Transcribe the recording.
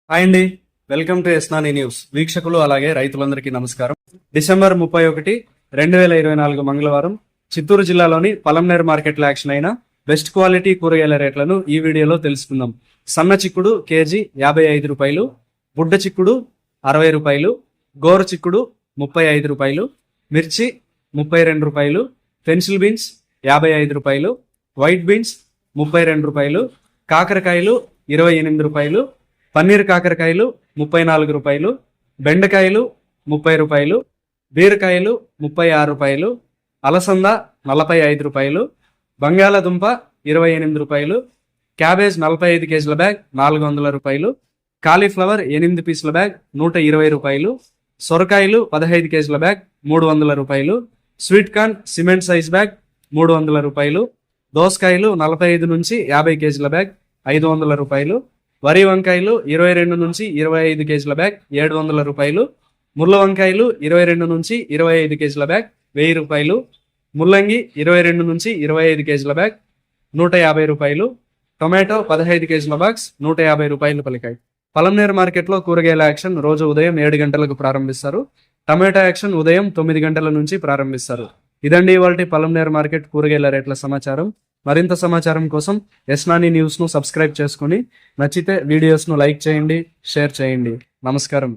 Hi అండి, welcome to ఎస్నాని news. వీక్షకులు అలాగే రైతులందరికీ నమస్కారం. డిసెంబర్ 31, 2024 మంగళవారం చిత్తూరు జిల్లాలోని పలంనేరు మార్కెట్లో యాక్షన్ అయిన బెస్ట్ క్వాలిటీ కూరగాయల రేట్లను ఈ వీడియోలో తెలుసుకుందాం. సన్న చిక్కుడు కేజీ 55 రూపాయలు, బుడ్డ చిక్కుడు 60 రూపాయలు, గోర చిక్కుడు 35 రూపాయలు, మిర్చి 32 రూపాయలు, పెన్సిల్ బీన్స్ 55 రూపాయలు, వైట్ బీన్స్ 32 రూపాయలు, కాకరకాయలు 28 రూపాయలు, పన్నీర్ కాకరకాయలు 34 రూపాయలు, బెండకాయలు 30 రూపాయలు, బీరకాయలు 36 రూపాయలు, అలసంద 45 రూపాయలు, బంగాళదుంప 28 రూపాయలు, క్యాబేజ్ 45 కేజీల బ్యాగ్ 400 రూపాయలు, కాలీఫ్లవర్ 8 పీసుల బ్యాగ్ 120 రూపాయలు, సొరకాయలు 15 కేజీల బ్యాగ్ 300 రూపాయలు, sweet corn cement size bag 300 రూపాయలు, దోసకాయలు 45 నుంచి 50 కేజీల బ్యాగ్ 500 రూపాయలు, వరి వంకాయలు 22 నుంచి 25 కేజీల బ్యాగ్ 700 రూపాయలు, ముళ్ళ వంకాయలు 22 నుంచి 25 కేజీల బ్యాగ్ 1000 రూపాయలు, ముల్లంగి 22 నుంచి 25 కేజీల బ్యాగ్ 150 రూపాయలు, టొమాటో 15 కేజీల బాక్స్ 150 రూపాయలు పలికాయి. పలంనేరు మార్కెట్లో కూరగాయల యాక్షన్ రోజు ఉదయం 7 గంటలకు ప్రారంభిస్తారు. టమాటా యాక్షన్ ఉదయం 9 గంటల నుంచి ప్రారంభిస్తారు. ఇదండి ఇవాల్టి పలంనేరు మార్కెట్ కూరగాయల రేట్ల సమాచారం. మరింత సమాచారం కోసం ఎస్నాని న్యూస్ను సబ్స్క్రైబ్ చేసుకుని నచ్చితే వీడియోస్ను లైక్ చేయండి, షేర్ చేయండి. నమస్కారం.